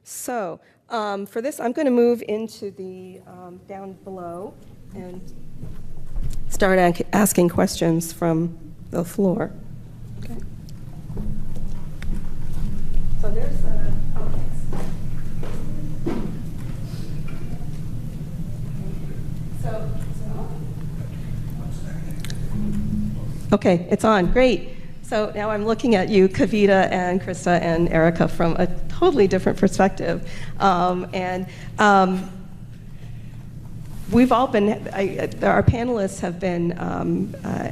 So for this, I'm going to move into the down below and start asking questions from the floor. Okay. So there's okay, it's on. Great. So now I'm looking at you, Kavita and Krista and Erica, from a totally different perspective. We've all been, our panelists have been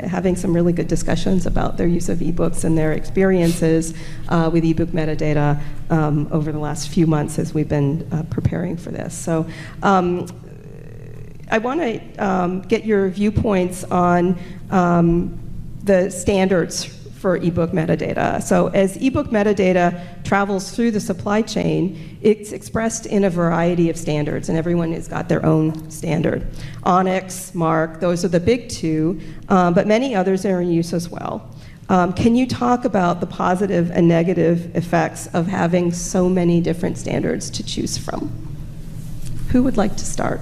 having some really good discussions about their use of ebooks and their experiences with ebook metadata over the last few months as we've been preparing for this. So I want to get your viewpoints on the standards for ebook metadata. So as ebook metadata travels through the supply chain, it's expressed in a variety of standards, and everyone has got their own standard. ONIX, MARC, those are the big two, but many others are in use as well. Can you talk about the positive and negative effects of having so many different standards to choose from? Who would like to start?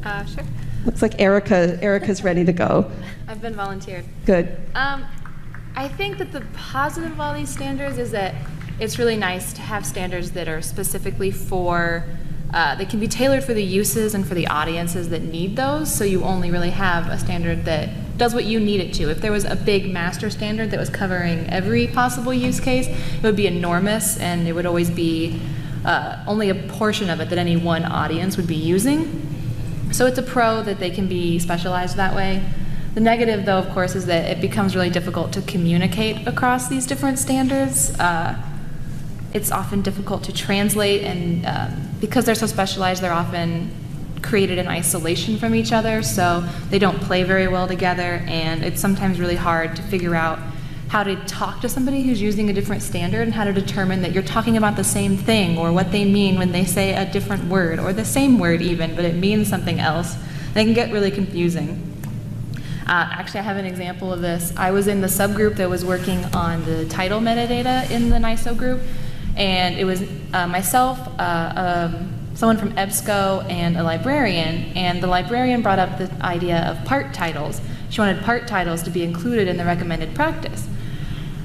Sure. Looks like Erica's ready to go. I've been volunteered. Good. I think that the positive of all these standards is that it's really nice to have standards that are specifically for, that can be tailored for the uses and for the audiences that need those, so you only really have a standard that does what you need it to. If there was a big master standard that was covering every possible use case, it would be enormous, and it would always be only a portion of it that any one audience would be using. So it's a pro that they can be specialized that way. The negative, though, of course, is that it becomes really difficult to communicate across these different standards. It's often difficult to translate, and because they're so specialized, they're often created in isolation from each other, so they don't play very well together, and it's sometimes really hard to figure out how to talk to somebody who's using a different standard and how to determine that you're talking about the same thing, or what they mean when they say a different word, or the same word even, but it means something else. And it can get really confusing. Actually, I have an example of this. I was in the subgroup that was working on the title metadata in the NISO group, and it was myself, someone from EBSCO, and a librarian, and the librarian brought up the idea of part titles. She wanted part titles to be included in the recommended practice.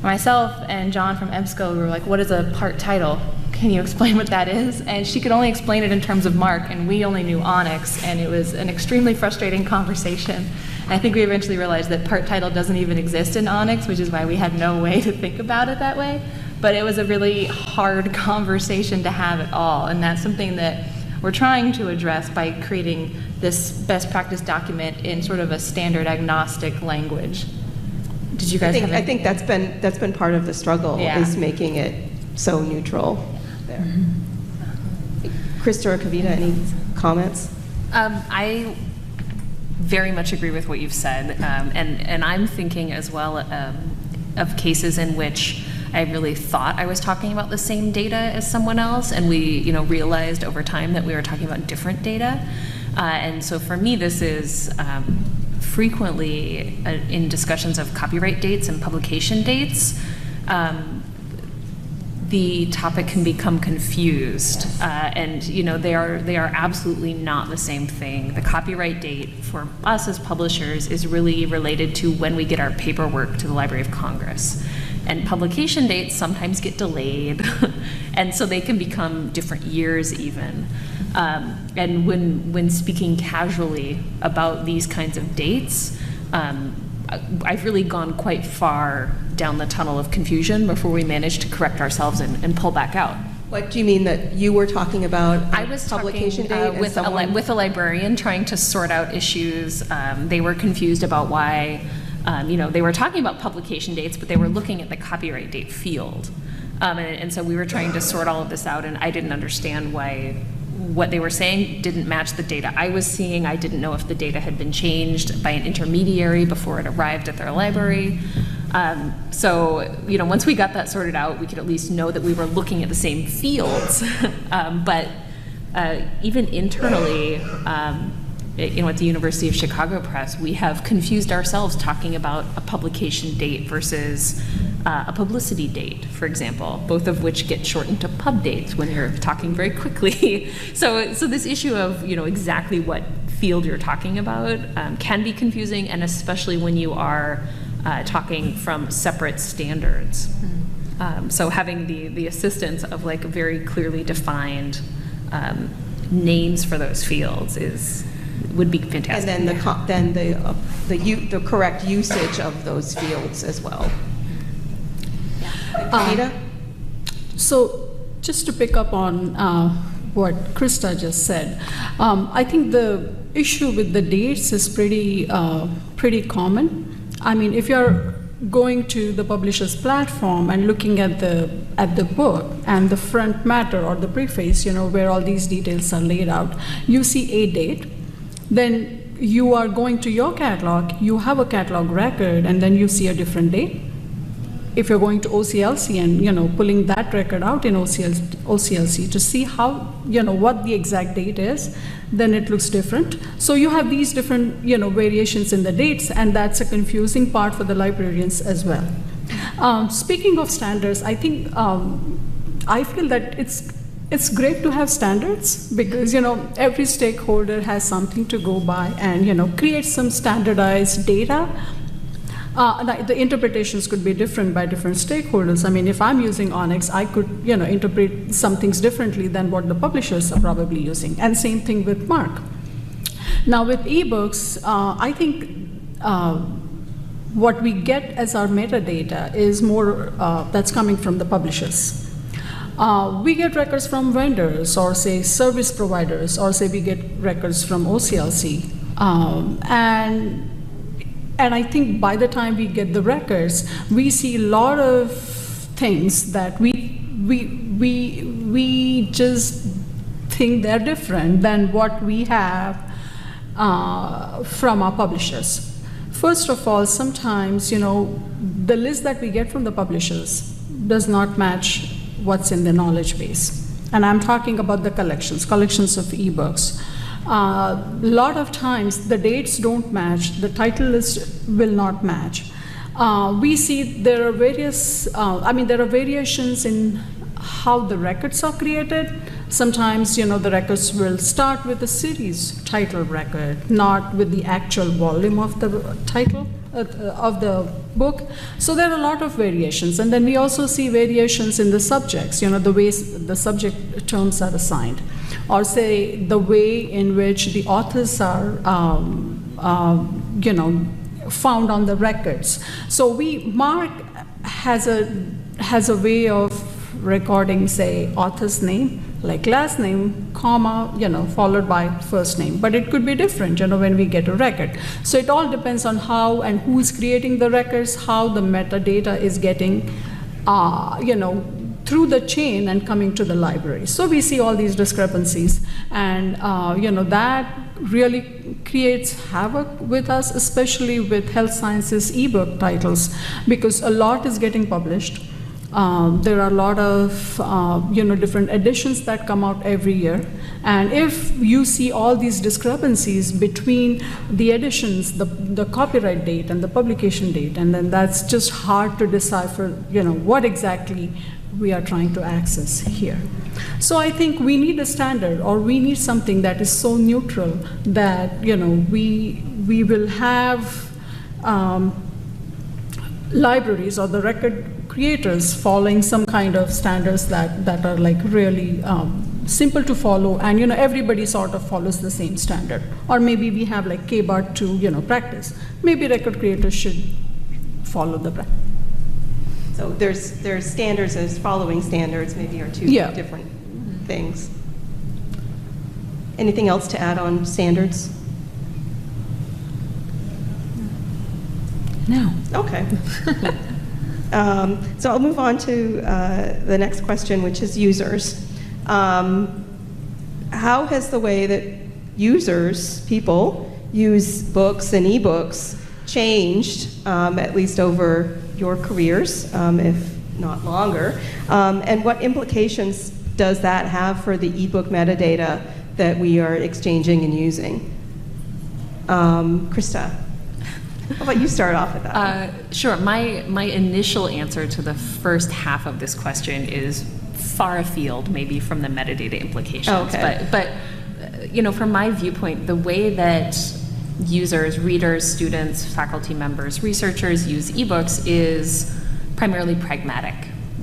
Myself and John from EBSCO were like, what is a part title? Can you explain what that is? And she could only explain it in terms of MARC, and we only knew ONIX, and it was an extremely frustrating conversation. And I think we eventually realized that part title doesn't even exist in ONIX, which is why we had no way to think about it that way. But it was a really hard conversation to have at all, and that's something that we're trying to address by creating this best practice document in sort of a standard agnostic language. Did you guys have I think that's been part of the struggle, is making it so neutral there. Krista or Kavita, any comments? I very much agree with what you've said, and I'm thinking as well of cases in which I really thought I was talking about the same data as someone else, and we realized over time that we were talking about different data. And so for me, this is frequently in discussions of copyright dates and publication dates. The topic can become confused, and they are absolutely not the same thing. The copyright date for us as publishers is really related to when we get our paperwork to the Library of Congress. And publication dates sometimes get delayed, and so they can become different years even. And when speaking casually about these kinds of dates, I've really gone quite far down the tunnel of confusion before we managed to correct ourselves and pull back out. What do you mean that you were talking about? I was publication talking date with a librarian trying to sort out issues. They were confused about why. They were talking about publication dates, but they were looking at the copyright date field. And so we were trying to sort all of this out, and I didn't understand why what they were saying didn't match the data I was seeing. I didn't know if the data had been changed by an intermediary before it arrived at their library. So once we got that sorted out, we could at least know that we were looking at the same fields. But even internally, at the University of Chicago Press, we have confused ourselves talking about a publication date versus a publicity date, for example, both of which get shortened to pub dates when you're talking very quickly. So this issue of exactly what field you're talking about can be confusing, and especially when you are talking from separate standards. So having the assistance of like very clearly defined names for those fields would be fantastic. And then the correct usage of those fields as well. Anita? So just to pick up on what Krista just said, I think the issue with the dates is pretty common. I mean, if you're going to the publisher's platform and looking at the book and the front matter or the preface, where all these details are laid out, you see a date, then you are going to your catalog, you have a catalog record, and then you see a different date. If you're going to OCLC and pulling that record out in OCLC to see how what the exact date is, then it looks different. So you have these different variations in the dates, and that's a confusing part for the librarians as well. Speaking of standards, I think I feel that it's great to have standards because every stakeholder has something to go by and create some standardized data. The interpretations could be different by different stakeholders. I mean, if I'm using ONIX, I could, interpret some things differently than what the publishers are probably using. And same thing with MARC. Now, with ebooks, I think what we get as our metadata is more that's coming from the publishers. We get records from vendors, or say service providers, or say we get records from OCLC, and I think by the time we get the records, we see a lot of things that we just think they're different than what we have from our publishers. First of all, sometimes the list that we get from the publishers does not match what's in the knowledge base, and I'm talking about the collections of ebooks. A lot of times the dates don't match, the title list will not match. We see there are various, there are variations in how the records are created. Sometimes, the records will start with a series title record, not with the actual volume of the title of the book. So there are a lot of variations. And then we also see variations in the subjects, the ways the subject terms are assigned, or say the way in which the authors are, found on the records. So MARC has a way of recording, say, author's name, like last name, comma, followed by first name. But it could be different, when we get a record. So it all depends on how and who is creating the records, how the metadata is getting, through the chain and coming to the library. So we see all these discrepancies, and that really creates havoc with us, especially with health sciences ebook titles, because a lot is getting published. There are a lot of different editions that come out every year, and if you see all these discrepancies between the editions, the copyright date and the publication date, and then that's just hard to decipher what exactly we are trying to access here. So I think we need a standard, or we need something that is so neutral that we will have libraries or the record creators following some kind of standards that are like really simple to follow, and everybody sort of follows the same standard. Or maybe we have like KBART to practice. Maybe record creators should follow the practice. So there's standards as following standards maybe are two different things. Anything else to add on standards? No. Okay. So I'll move on to the next question, which is users. How has the way that people use books and ebooks changed, at least over your careers, if not longer? And what implications does that have for the ebook metadata that we are exchanging and using? Krista, how about you start off with that? Sure. My initial answer to the first half of this question is far afield, maybe from the metadata implications. Okay. But from my viewpoint, the way that users, readers, students, faculty members, researchers use ebooks is primarily pragmatic.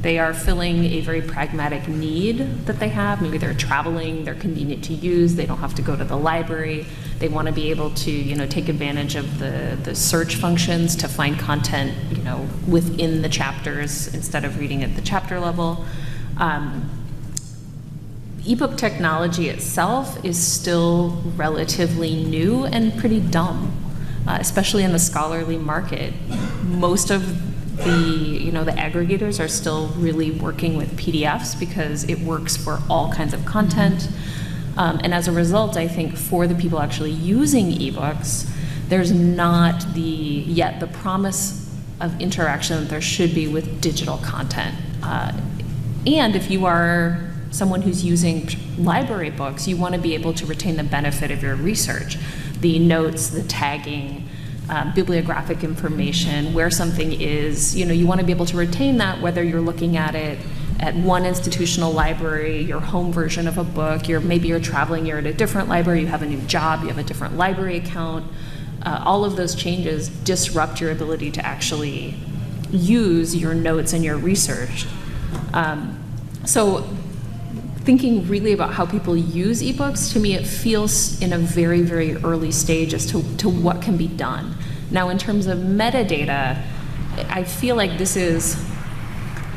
They are filling a very pragmatic need that they have. Maybe they're traveling, they're convenient to use, they don't have to go to the library. They want to be able to, take advantage of the search functions to find content, within the chapters instead of reading at the chapter level. Ebook technology itself is still relatively new and pretty dumb, especially in the scholarly market. Most of the aggregators are still really working with PDFs because it works for all kinds of content. And as a result, I think for the people actually using ebooks, there's not yet the promise of interaction that there should be with digital content. And if you are someone who's using library books, you want to be able to retain the benefit of your research, the notes, the tagging, bibliographic information, where something is. You want to be able to retain that whether you're looking at it at one institutional library, your home version of a book, maybe you're traveling, you're at a different library, you have a new job, you have a different library account. All of those changes disrupt your ability to actually use your notes and your research. So thinking really about how people use ebooks, to me it feels in a very, very early stage as to what can be done. Now in terms of metadata, I feel like this is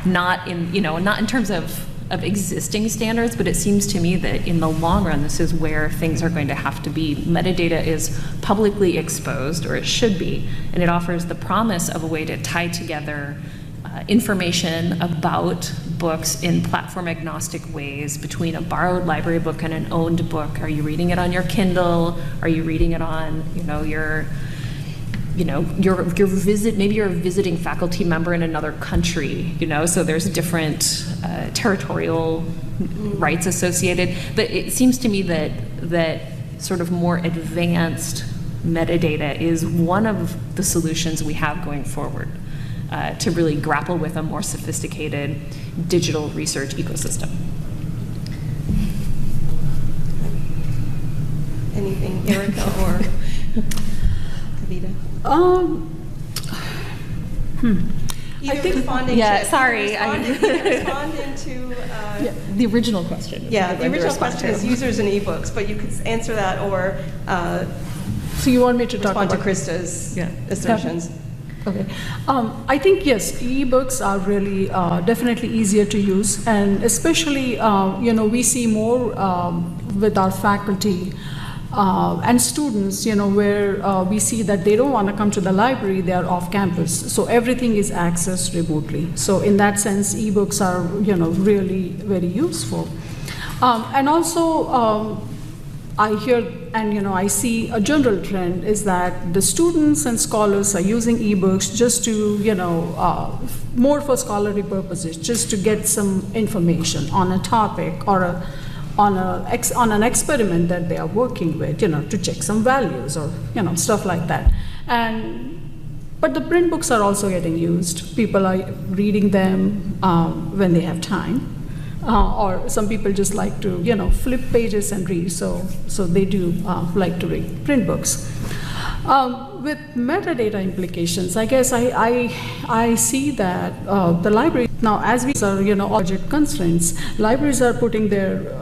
not in terms of existing standards, but it seems to me that in the long run this is where things are going to have to be. Metadata is publicly exposed, or it should be, and it offers the promise of a way to tie together information about books in platform agnostic ways between a borrowed library book and an owned book. Are you reading it on your Kindle? Are you reading it on maybe you're a visiting faculty member in another country, so there's different territorial rights associated. But it seems to me that sort of more advanced metadata is one of the solutions we have going forward to really grapple with a more sophisticated digital research ecosystem. Anything, Erica or Kavita? I think responding yeah, to, sorry, either responding to The original question. yeah, the original question is users and ebooks, but you could answer that or So you want me to talk respond to about Krista's Yeah. assertions. Okay. I think, yes, ebooks are really definitely easier to use, and especially, we see more with our faculty and students, where we see that they don't want to come to the library, they are off campus. So everything is accessed remotely. So in that sense, ebooks are, really very useful. And also, I hear and I see a general trend is that the students and scholars are using ebooks just to more for scholarly purposes, just to get some information on a topic or on an experiment that they are working with, to check some values or stuff like that. But the print books are also getting used. People are reading them when they have time. Or some people just like to, flip pages and read, so they do like to read print books. With metadata implications, I guess I see that the library, now as we are, budget constraints, libraries are putting their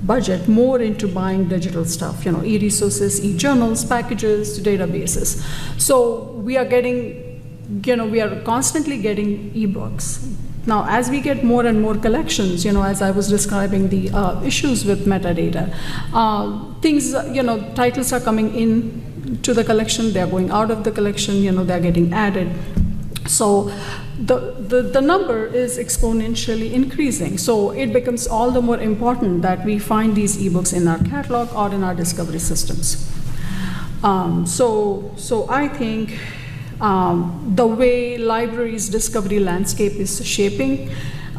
budget more into buying digital stuff, e-resources, e-journals, packages, databases. So we are constantly getting ebooks. Now, as we get more and more collections, as I was describing the issues with metadata, things, titles are coming in to the collection, they're going out of the collection, they're getting added. So the number is exponentially increasing. So it becomes all the more important that we find these ebooks in our catalog or in our discovery systems. So I think the way libraries' discovery landscape is shaping,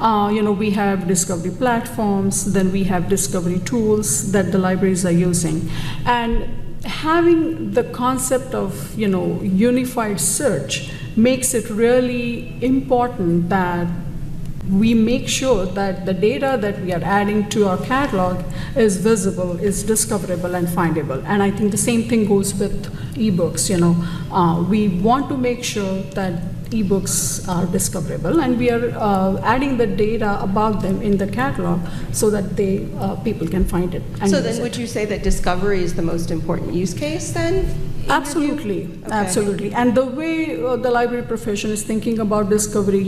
we have discovery platforms, then we have discovery tools that the libraries are using. And having the concept of, unified search makes it really important that we make sure that the data that we are adding to our catalog is visible, is discoverable, and findable. And I think the same thing goes with ebooks. We want to make sure that ebooks are discoverable, and we are adding the data about them in the catalog so that people can find it. And So use then it. would you say that discovery is the most important use case then? in your view? Absolutely, Okay. absolutely. And the way the library profession is thinking about discovery,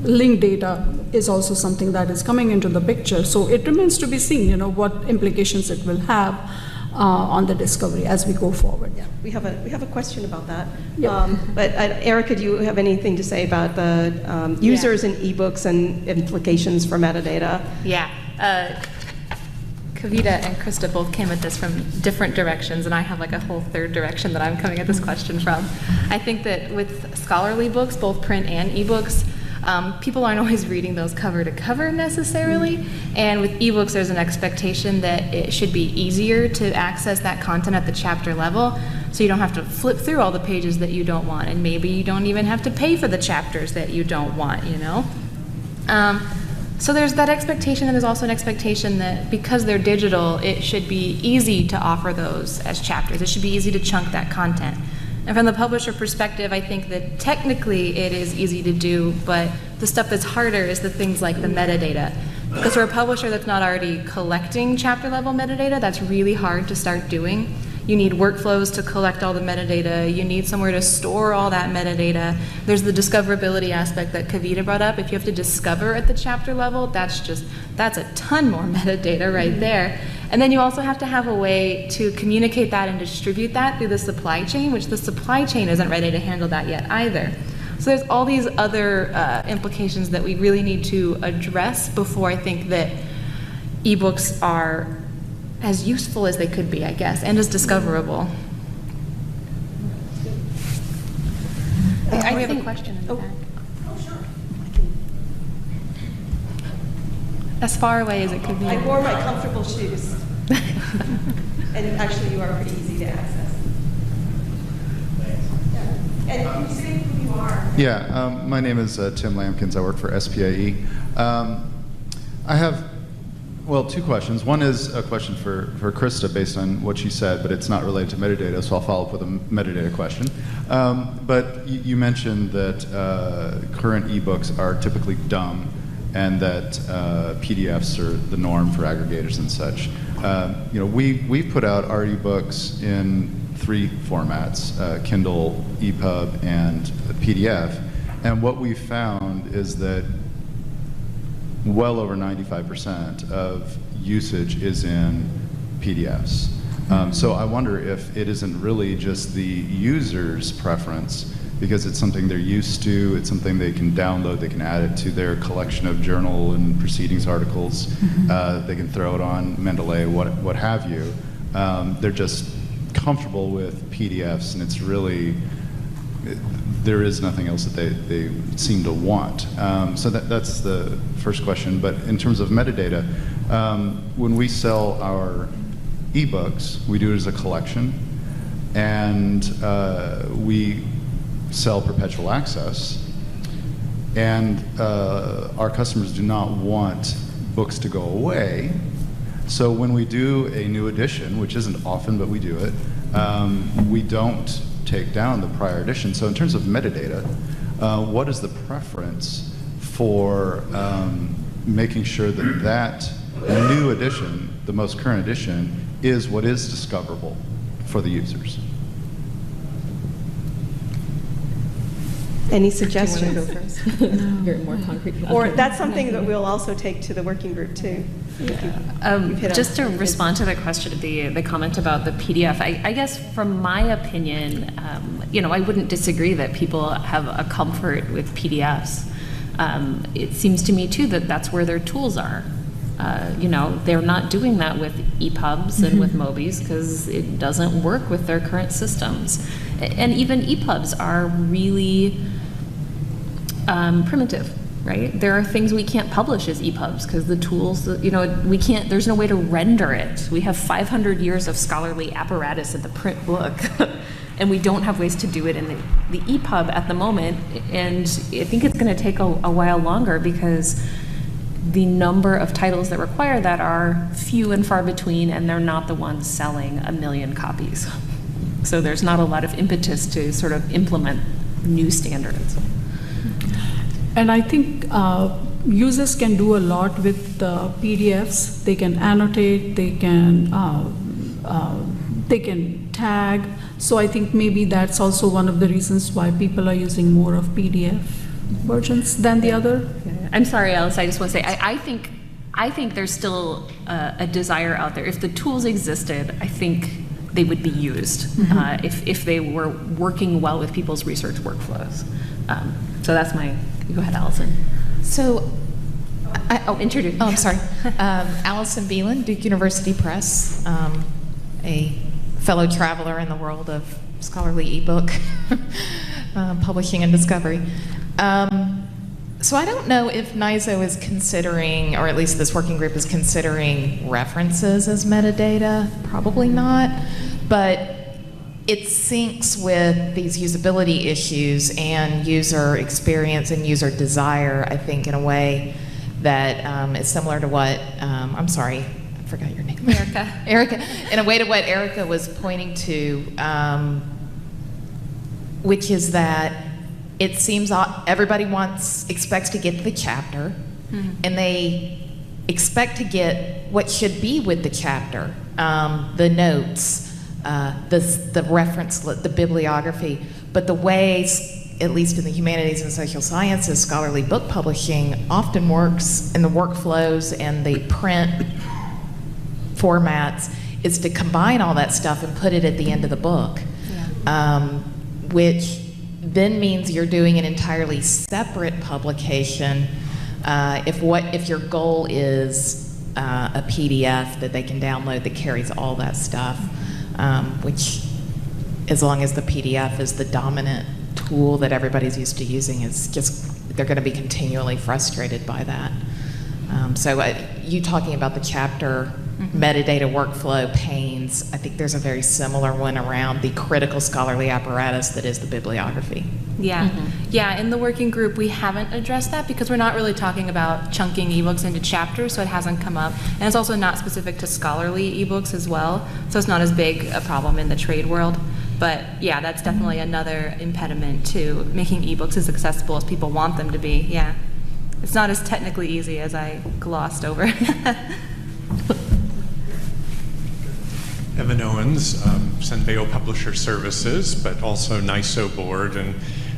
linked data is also something that is coming into the picture. So it remains to be seen, what implications it will have on the discovery as we go forward. Yeah, we have a question about that. Yep. But Erica, do you have anything to say about the users and ebooks and implications for metadata? Yeah. Kavita and Krista both came at this from different directions, and I have like a whole third direction that I'm coming at this question from. I think that with scholarly books, both print and ebooks, people aren't always reading those cover to cover necessarily, and with ebooks there's an expectation that it should be easier to access that content at the chapter level, so you don't have to flip through all the pages that you don't want, and maybe you don't even have to pay for the chapters that you don't want, So there's that expectation, and there's also an expectation that because they're digital, it should be easy to offer those as chapters. It should be easy to chunk that content. And from the publisher perspective, I think that technically it is easy to do, but the stuff that's harder is the things like the metadata. Because for a publisher that's not already collecting chapter level metadata, that's really hard to start doing. You need workflows to collect all the metadata. You need somewhere to store all that metadata. There's the discoverability aspect that Kavita brought up. If you have to discover at the chapter level, that's a ton more metadata right there. And then you also have to have a way to communicate that and distribute that through the supply chain, which the supply chain isn't ready to handle that yet either. So there's all these other implications that we really need to address before I think that ebooks are as useful as they could be, I guess, and as discoverable. I have a question in the back. Oh, sure. As far away as it could be. I wore my comfortable shoes. And actually, you are pretty easy to access. Yeah. And can you say who you are? Yeah, my name is Tim Lampkins. I work for SPIE. I have, two questions. One is a question for Krista based on what she said, but it's not related to metadata, so I'll follow up with a metadata question. But you mentioned that current ebooks are typically dumb and that PDFs are the norm for aggregators and such. We've put out our ebooks in 3 formats, Kindle, EPUB, and PDF. And what we've found is that well over 95% of usage is in PDFs. So I wonder if it isn't really just the user's preference, because it's something they're used to, it's something they can download, they can add it to their collection of journal and proceedings articles, they can throw it on Mendeley, what have you. They're just comfortable with PDFs, and it's really, there is nothing else that they seem to want. So that's the first question. But in terms of metadata, when we sell our ebooks, we do it as a collection, and we sell perpetual access. And our customers do not want books to go away. So when we do a new edition, which isn't often, but we do it, we don't take down the prior edition. So in terms of metadata, what is the preference for making sure that new edition, the most current edition, is what is discoverable for the users? Any suggestions? Do you want to go first? Very more concrete. Or that's something that we'll also take to the working group too. You've hit on Just to something. respond to the question, the comment about the PDF, I guess from my opinion, I wouldn't disagree that people have a comfort with PDFs. It seems to me too that that's where their tools are. They're not doing that with EPUBs and with Mobies because it doesn't work with their current systems. And even EPUBs are really primitive. right? There are things we can't publish as EPUBs because the tools, we can't, there's no way to render it. We have 500 years of scholarly apparatus in the print book, and we don't have ways to do it in the EPUB at the moment. And I think it's going to take a while longer because the number of titles that require that are few and far between, and they're not the ones selling 1 million copies. So there's not a lot of impetus to sort of implement new standards. And I think users can do a lot with PDFs. They can annotate, they can tag. So I think maybe that's also one of the reasons why people are using more of PDF versions than the other. I'm sorry, Alice, I just want to say, I think there's still a desire out there. If the tools existed, I think they would be used if they were working well with people's research workflows. So that's my, go ahead, Allison. So, Introduce. I'm sorry. Allison Beelan, Duke University Press, a fellow traveler in the world of scholarly ebook publishing and discovery. So I don't know if NISO is considering, or at least this working group is considering references as metadata. Probably not, but it syncs with these usability issues and user experience and user desire, I think, in a way that is similar to what, I'm sorry, I forgot your name. Erica. Erica, in a way to what Erica was pointing to, which is that it seems everybody expects to get to the chapter, and they expect to get what should be with the chapter, the notes, the reference, the bibliography. But the ways, at least in the humanities and social sciences, scholarly book publishing often works in the workflows and the print formats is to combine all that stuff and put it at the end of the book, which then means you're doing an entirely separate publication if your goal is a PDF that they can download that carries all that stuff, which, as long as the PDF is the dominant tool that everybody's used to using, is just, they're going to be continually frustrated by that. So you talking about the chapter metadata workflow pains, I think there's a very similar one around the critical scholarly apparatus that is the bibliography. Yeah, yeah. In the working group, we haven't addressed that because we're not really talking about chunking ebooks into chapters, so it hasn't come up. And it's also not specific to scholarly ebooks as well, so it's not as big a problem in the trade world. But yeah, that's definitely another impediment to making ebooks as accessible as people want them to be. Yeah, it's not as technically easy as I glossed over. Evan Owens, Senbeo Publisher Services, but also NISO board and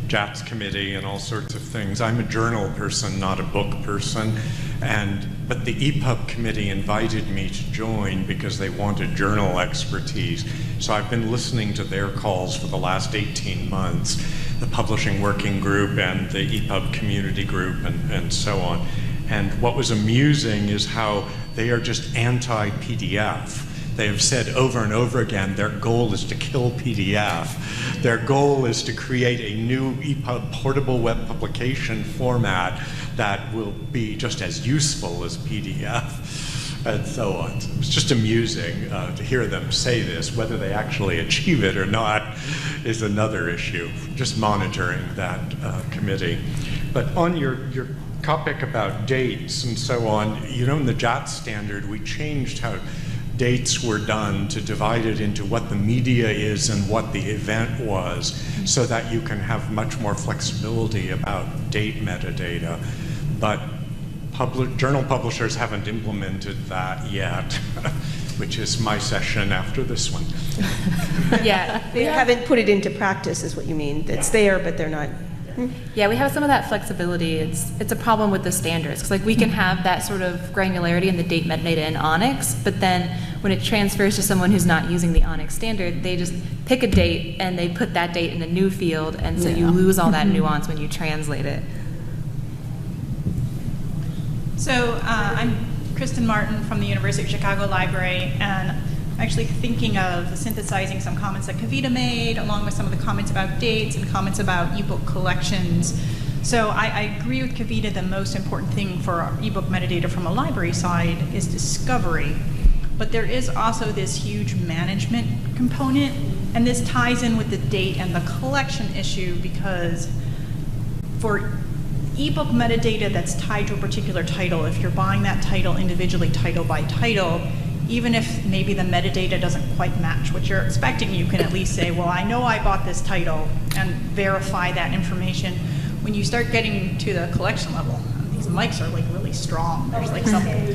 JATS committee and all sorts of things. I'm a journal person, not a book person, but the EPUB committee invited me to join because they wanted journal expertise. So I've been listening to their calls for the last 18 months, the publishing working group and the EPUB community group and so on. And what was amusing is how they are just anti-PDF. They have said over and over again their goal is to kill PDF. Their goal is to create a new EPUB portable web publication format that will be just as useful as PDF and so on. It's just amusing to hear them say this. Whether they actually achieve it or not is another issue. Just monitoring that committee. But on your topic about dates and so on, in the JATS standard, we changed how dates were done to divide it into what the media is and what the event was, so that you can have much more flexibility about date metadata. But journal publishers haven't implemented that yet, which is my session after this one. Yeah, They haven't put it into practice, is what you mean. It's there, but they're not. Yeah, we have some of that flexibility. It's a problem with the standards, because we can have that sort of granularity in the date metadata in ONIX, but then when it transfers to someone who's not using the ONIX standard, they just pick a date and they put that date in a new field, and so you lose all that nuance when you translate it. So I'm Kristen Martin from the University of Chicago Library, and I'm actually thinking of synthesizing some comments that Kavita made, along with some of the comments about dates and comments about ebook collections. So I agree with Kavita, the most important thing for our ebook metadata from a library side is discovery. But there is also this huge management component, and this ties in with the date and the collection issue, because for ebook metadata that's tied to a particular title, if you're buying that title individually, title by title, even if maybe the metadata doesn't quite match what you're expecting, you can at least say, well, I know I bought this title, and verify that information. When you start getting to the collection level, these mics are like really strong. There's like something.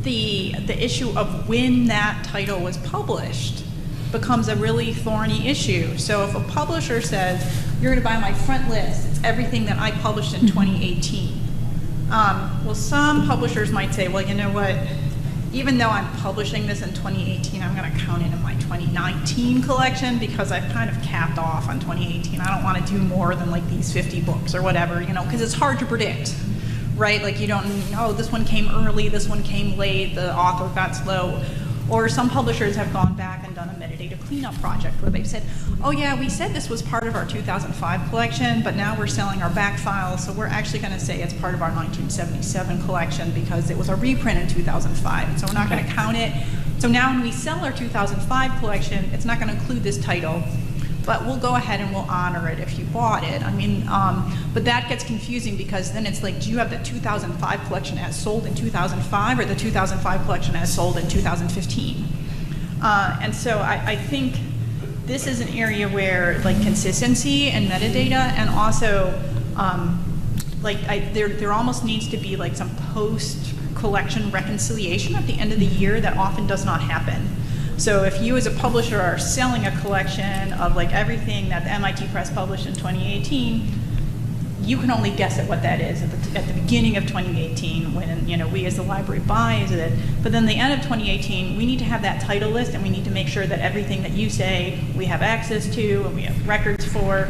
The issue of when that title was published becomes a really thorny issue. So if a publisher says, you're going to buy my front list, it's everything that I published in 2018. Well, some publishers might say, well, you know what? Even though I'm publishing this in 2018, I'm going to count it in my 2019 collection because I've kind of capped off on 2018. I don't want to do more than like these 50 books or whatever, you know, because it's hard to predict, right? Like you don't know, this one came early, this one came late, the author got slow. Or some publishers have gone back and done a metadata cleanup project where they've said, oh yeah, we said this was part of our 2005 collection, but now we're selling our back files, so we're actually going to say it's part of our 1977 collection because it was a reprint in 2005, so we're not going to count it. So now when we sell our 2005 collection, it's not going to include this title, but we'll go ahead and we'll honor it if you bought it. I mean, but that gets confusing because then it's like, do you have the 2005 collection as sold in 2005 or the 2005 collection as sold in 2015? And so I think this is an area where like consistency and metadata, and also there almost needs to be like some post-collection reconciliation at the end of the year that often does not happen. So if you as a publisher are selling a collection of like everything that the MIT Press published in 2018, you can only guess at what that is at the beginning of 2018 when we as the library buys it. But then the end of 2018, we need to have that title list, and we need to make sure that everything that you say we have access to and we have records for,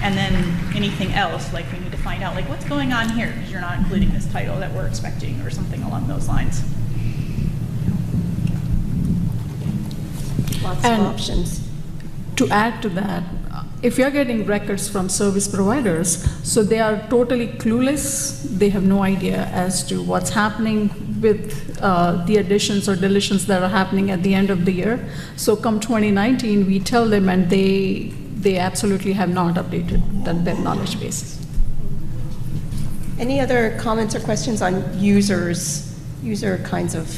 and then anything else, like we need to find out like what's going on here because you're not including this title that we're expecting or something along those lines. Lots And of options. To add to that, if you're getting records from service providers, so they are totally clueless, they have no idea as to what's happening with the additions or deletions that are happening at the end of the year. So come 2019, we tell them, and they absolutely have not updated their knowledge base. Any other comments or questions on user kinds of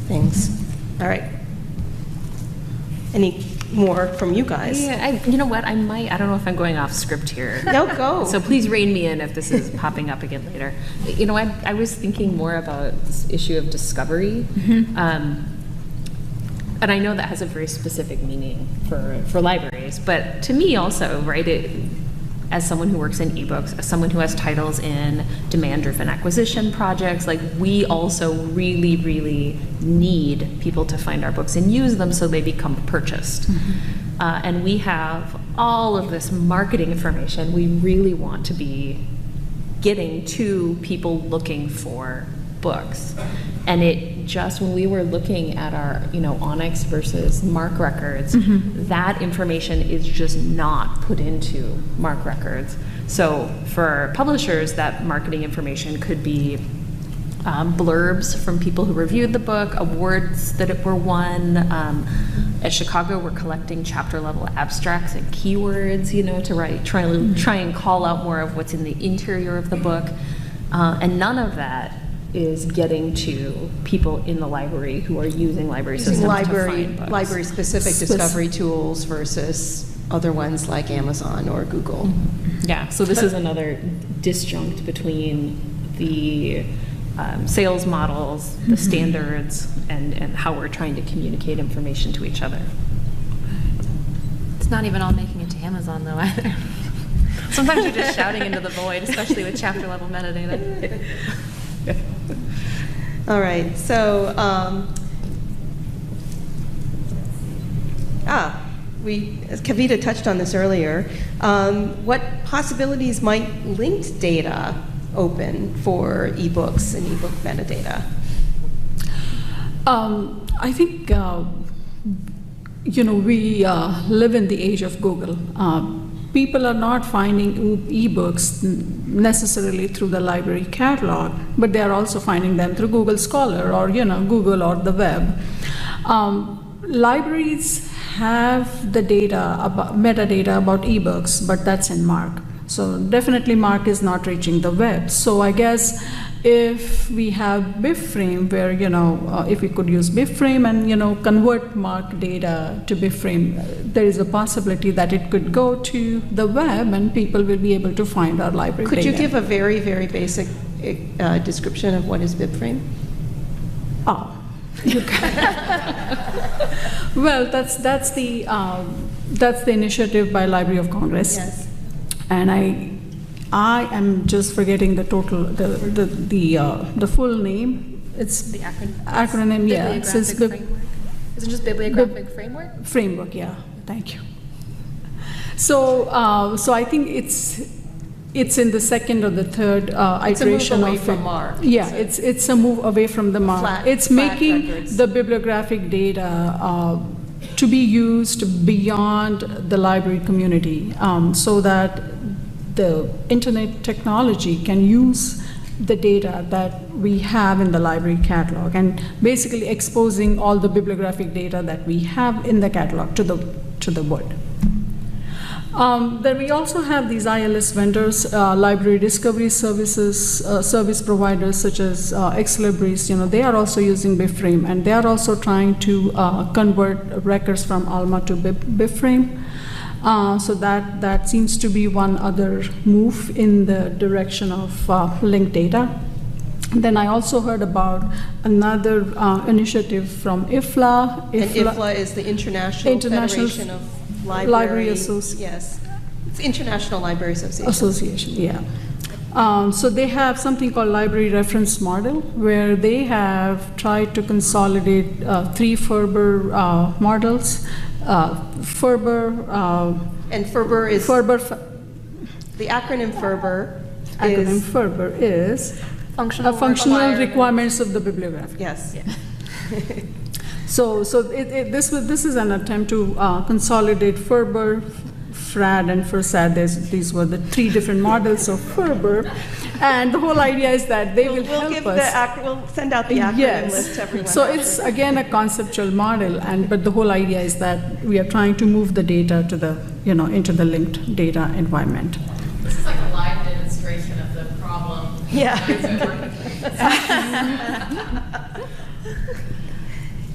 things? All right. Any more from you guys? Yeah, you know what? I don't know if I'm going off script here. No, go. So please rein me in if this is popping up again later. You know, I was thinking more about this issue of discovery. And I know that has a very specific meaning for libraries, but to me also, right, as someone who works in ebooks, as someone who has titles in demand-driven acquisition projects, like we also really, really need people to find our books and use them so they become purchased. And we have all of this marketing information we really want to be getting to people looking for books. And it just, when we were looking at our, Onyx versus MARC records, that information is just not put into MARC records. So for publishers, that marketing information could be blurbs from people who reviewed the book, awards that were won. At Chicago, we're collecting chapter-level abstracts and keywords, to try and call out more of what's in the interior of the book. And none of that is getting to people in the library who are using library systems to find books. Library-specific discovery tools versus other ones like Amazon or Google. Yeah, so this is another disjunct between the sales models, the standards, and how we're trying to communicate information to each other. It's not even all making it to Amazon though either. Sometimes you're just shouting into the void, especially with chapter level metadata. All right, so Kavita touched on this earlier. What possibilities might linked data open for ebooks and ebook metadata? I think we live in the age of Google. People are not finding ebooks necessarily through the library catalog, but they are also finding them through Google Scholar or Google or the web. Libraries have the metadata about ebooks, but that's in MARC. So definitely MARC is not reaching the web. So I guess if we have BibFrame, where if we could use BibFrame and convert MARC data to BibFrame, there is a possibility that it could go to the web and people will be able to find our library Could data. you give a very, very basic description of what is BibFrame? Oh, you can. Well, that's the initiative by Library of Congress. Yes. And I am just forgetting the full name. It's The acronym, yeah. It says Bibliographic framework? Is it just bibliographic framework? Framework, yeah. Thank you. So I think it's in the second or the third iteration away of from it. MARC. Yeah, it's a move away from the MARC. It's flat making records. the bibliographic data to be used beyond the library community, so that the internet technology can use the data that we have in the library catalog, and basically exposing all the bibliographic data that we have in the catalog to the world. Then we also have these ILS vendors, library discovery services, service providers such as Exlibris. They are also using BibFrame, and they are also trying to convert records from Alma to BibFrame. So that seems to be one other move in the direction of linked data. Then I also heard about another initiative from IFLA. And IFLA is the International Federation of Library Yes, it's International Library Association. Yeah. So they have something called Library Reference Model, where they have tried to consolidate 3 FRBR models. FRBR. And FRBR is FRBR. the acronym FRBR. Acronym FRBR is functional requirements of the bibliography. Yes. So this is an attempt to consolidate FRBR, FRAD, and FRSAD. These were the 3 different models of FRBR, and the whole idea is that they will help us. We'll send out the acronym list to everyone. So it's again a conceptual model, but the whole idea is that we are trying to move the data to the into the linked data environment. This is like a live demonstration of the problem. Yeah.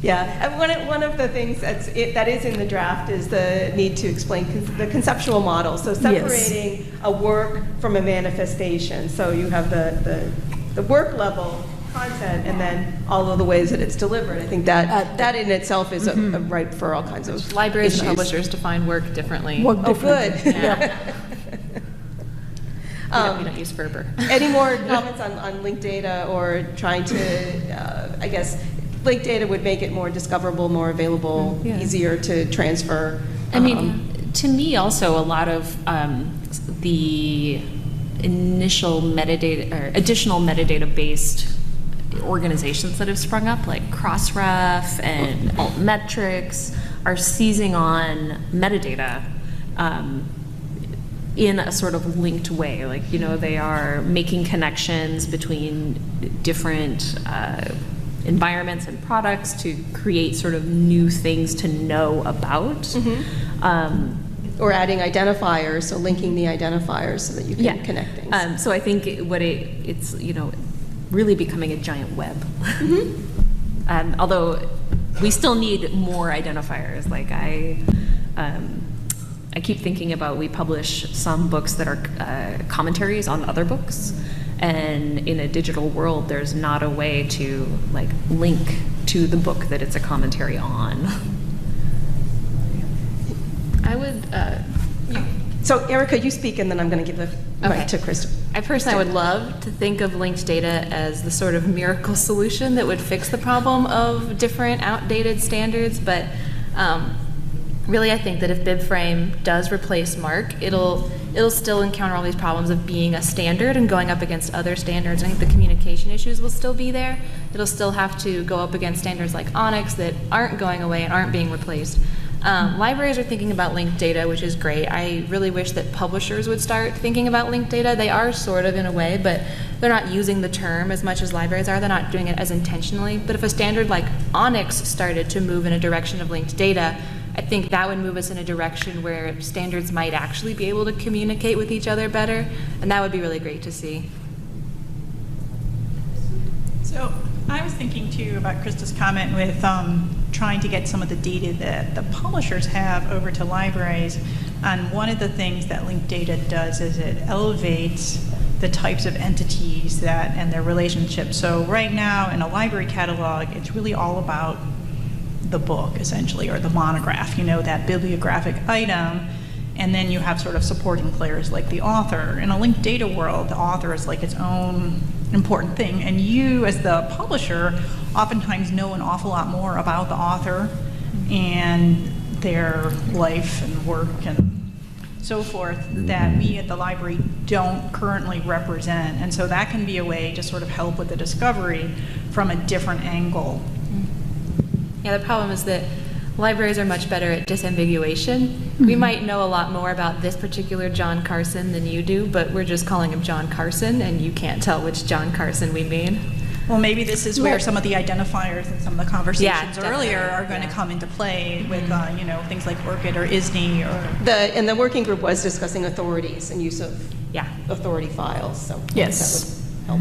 Yeah, and one of the things that is in the draft is the need to explain the conceptual model. So separating a work from a manifestation. So you have the work level content, and then all of the ways that it's delivered. I think that in itself is a ripe for all kinds of Libraries issues. and publishers define work differently. Work Oh, differently. good. Yeah. We don't use FRBR. Any more comments on linked data, or trying to, I guess, linked data would make it more discoverable, more available, easier to transfer. I mean, to me also a lot of the initial metadata or additional metadata-based organizations that have sprung up, like Crossref and Altmetrics, are seizing on metadata in a sort of linked way. Like, they are making connections between different environments and products to create sort of new things to know about. Or adding identifiers, so linking the identifiers so that you can connect things. So I think it's really becoming a giant web. Although we still need more identifiers. Like I keep thinking about, we publish some books that are commentaries on other books. And in a digital world, there's not a way to link to the book that it's a commentary on. I would. So Erica, you speak, and then I'm going to give the mic to Krista. I personally would love to think of linked data as the sort of miracle solution that would fix the problem of different outdated standards, but really I think that if BibFrame does replace MARC, it'll still encounter all these problems of being a standard and going up against other standards. I think the communication issues will still be there. It'll still have to go up against standards like ONIX that aren't going away and aren't being replaced. Libraries are thinking about linked data, which is great. I really wish that publishers would start thinking about linked data. They are sort of in a way, but they're not using the term as much as libraries are. They're not doing it as intentionally. But if a standard like ONIX started to move in a direction of linked data, I think that would move us in a direction where standards might actually be able to communicate with each other better, and that would be really great to see. So I was thinking too about Krista's comment with trying to get some of the data that the publishers have over to libraries. And one of the things that linked data does is it elevates the types of entities that and their relationships. So right now in a library catalog, it's really all about the book essentially, or the monograph, you know, that bibliographic item. And then you have sort of supporting players like the author. In a linked data world, the author is like its own important thing. And you, as the publisher, oftentimes know an awful lot more about the author and their life and work and so forth that we at the library don't currently represent. And so that can be a way to sort of help with the discovery from a different angle. Yeah, the problem is that libraries are much better at disambiguation. We might know a lot more about this particular John Carson than you do, but we're just calling him John Carson, and you can't tell which John Carson we mean. Well, maybe this is where some of the identifiers and some of the conversations earlier are going to yeah. come into play with, you know, things like ORCID or ISNI or... And the working group was discussing authorities and use of Yeah. authority files, so Yes. that would help.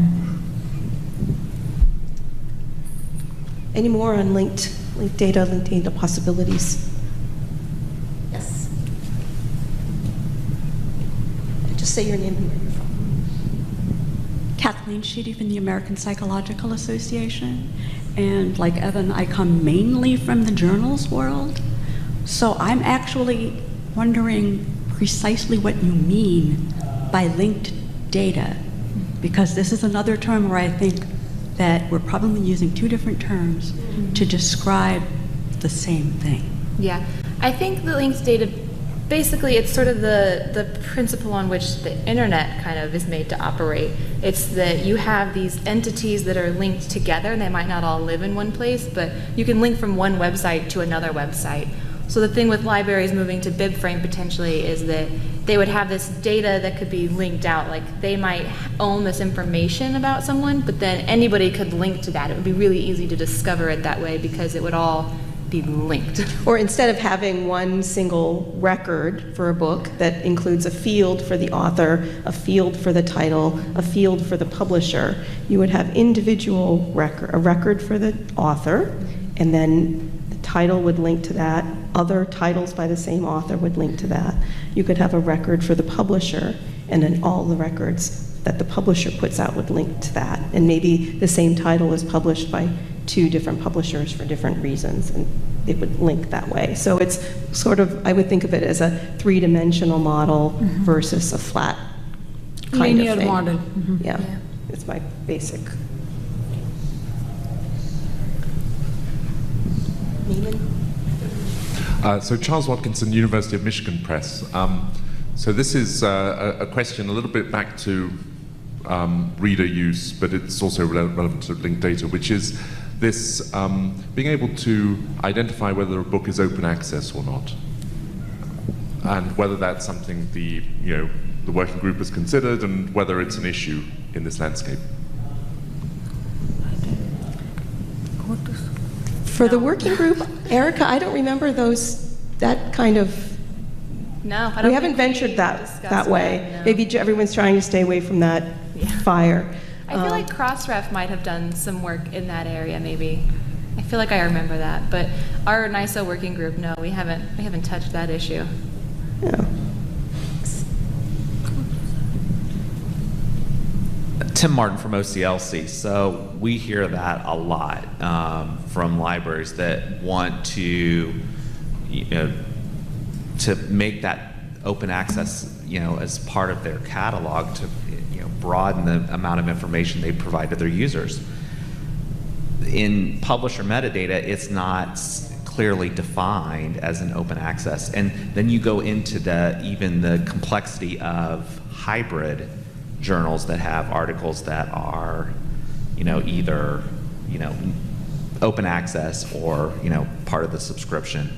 Any more on linked data possibilities? Yes. Just say your name and where you're from. Kathleen Sheedy from the American Psychological Association. And like Evan, I come mainly from the journals world. So I'm actually wondering precisely what you mean by linked data, because this is another term where I think that we're probably using two different terms to describe the same thing. Yeah, I think the linked data, basically it's sort of the principle on which the internet kind of is made to operate. It's that you have these entities that are linked together, and they might not all live in one place, but you can link from one website to another website. So the thing with libraries moving to BibFrame potentially is that they would have this data that could be linked out. Like they might own this information about someone, but then anybody could link to that. It would be really easy to discover it that way because it would all be linked. Or instead of having one single record for a book that includes a field for the author, a field for the title, a field for the publisher, you would have individual record, a record for the author, and then the title would link to that. Other titles by the same author would link to that. You could have a record for the publisher, and then all the records that the publisher puts out would link to that. And maybe the same title is published by two different publishers for different reasons, and it would link that way. So it's sort of, I would think of it as a three-dimensional model versus a flat kind Linear of thing. model. Yeah, it's my basic. Neiman? So Charles Watkinson, University of Michigan Press. So this is a question a little bit back to reader use, but it's also relevant to linked data, which is this being able to identify whether a book is open access or not, and whether that's something the working group has considered, and whether it's an issue in this landscape. For the working group, Erica, I don't remember that kind of. No, I don't We haven't think ventured we that discussed way. that, no. Maybe everyone's trying to stay away from that fire. I feel like Crossref might have done some work in that area, maybe. I feel like I remember that, but our NISO working group, no, we haven't touched that issue. Yeah. Tim Martin from OCLC. So we hear that a lot from libraries that want to, to make that open access, as part of their catalog to, broaden the amount of information they provide to their users. In publisher metadata, it's not clearly defined as an open access, and then you go into even the complexity of hybrid journals that have articles that are, either, open access or, part of the subscription.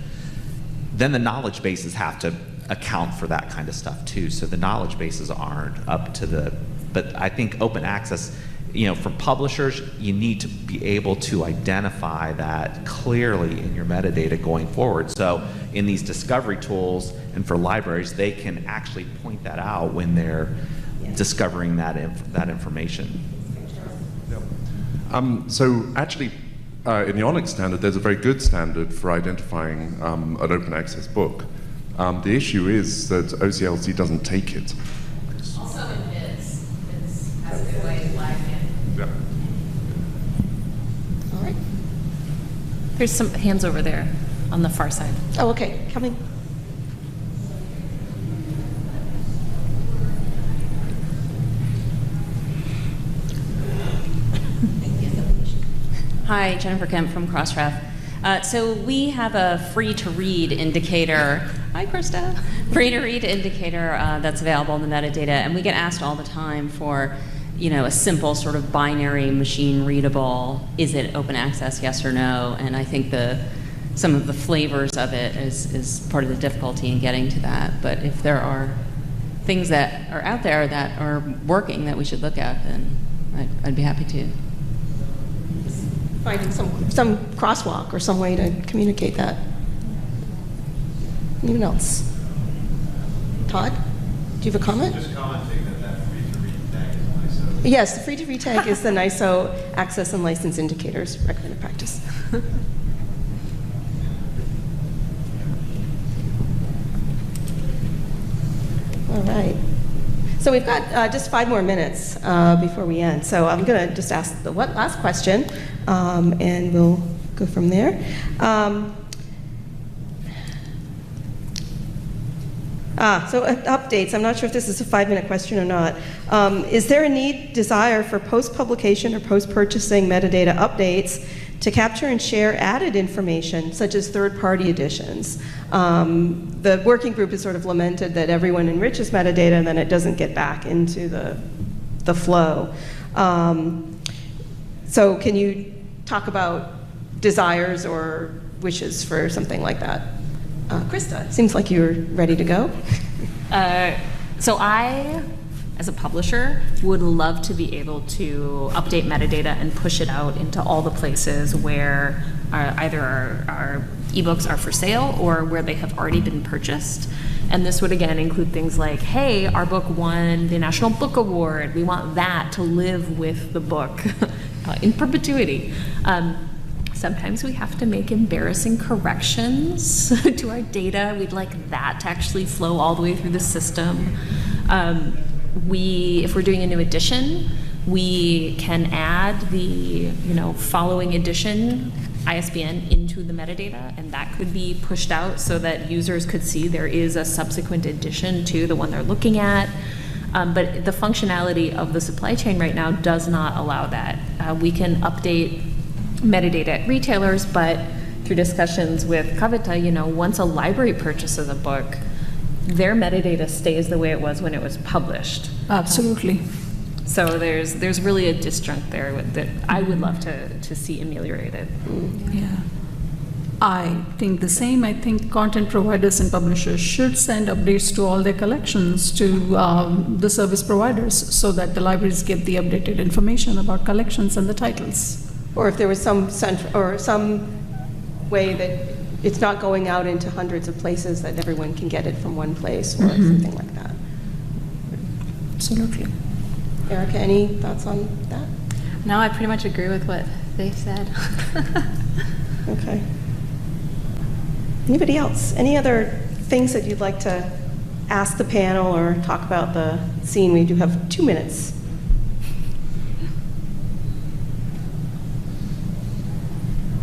then the knowledge bases have to account for that kind of stuff too. So the knowledge bases aren't up to the, but I think open access, for publishers, you need to be able to identify that clearly in your metadata going forward. So in these discovery tools and for libraries, they can actually point that out when they're discovering that information. So actually, in the ONIX standard, there's a very good standard for identifying an open access book. The issue is that OCLC doesn't take it. Also in BIS, it has a good way of flagging it. Yeah. All right. There's some hands over there on the far side. Oh, okay, coming. Hi, Jennifer Kemp from Crossref. So we have a free-to-read indicator. Hi, Krista. Free-to-read indicator that's available in the metadata, and we get asked all the time for, a simple sort of binary machine-readable. Is it open access? Yes or no? And I think some of the flavors of it is part of the difficulty in getting to that. But if there are things that are out there that are working that we should look at, then I'd be happy to. Finding some crosswalk or some way to communicate that. Anyone else? Todd, do you have a comment? Just commenting that free-to-read tag is NISO. Yes, the free-to-read tag is the NISO Access and License Indicators recommended practice. All right. So we've got just 5 more minutes before we end. So I'm going to just ask the last question, and we'll go from there. Updates. I'm not sure if this is a 5-minute question or not. Is there a desire for post-publication or post-purchasing metadata updates to capture and share added information, such as third-party editions? The working group has sort of lamented that everyone enriches metadata and then it doesn't get back into the flow. So can you talk about desires or wishes for something like that? Krista, it seems like you're ready to go. So I, as a publisher, would love to be able to update metadata and push it out into all the places where either our ebooks are for sale or where they have already been purchased. And this would again include things like, hey, our book won the National Book Award. We want that to live with the book in perpetuity. Sometimes we have to make embarrassing corrections to our data. We'd like that to actually flow all the way through the system. If we're doing a new edition, we can add the following edition ISBN into the metadata, and that could be pushed out so that users could see there is a subsequent edition to the one they're looking at. But the functionality of the supply chain right now does not allow that. We can update metadata at retailers, but through discussions with Kavita, once a library purchases a book, their metadata stays the way it was when it was published. Absolutely. So there's really a disjunct there that I would love to see ameliorated. Yeah. I think the same. I think content providers and publishers should send updates to all their collections to the service providers so that the libraries get the updated information about collections and the titles. Or if there was some way that it's not going out into hundreds of places, that everyone can get it from one place or something like that. Absolutely. Erica, any thoughts on that? No, I pretty much agree with what they said. Okay. Anybody else? Any other things that you'd like to ask the panel or talk about the scene? We do have 2 minutes.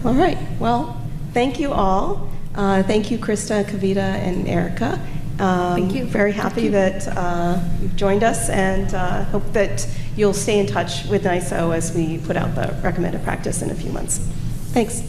All right. Well, thank you all. Thank you, Krista, Kavita, and Erica. Thank you. Very happy that you've joined us, and hope that you'll stay in touch with NISO as we put out the recommended practice in a few months. Thanks.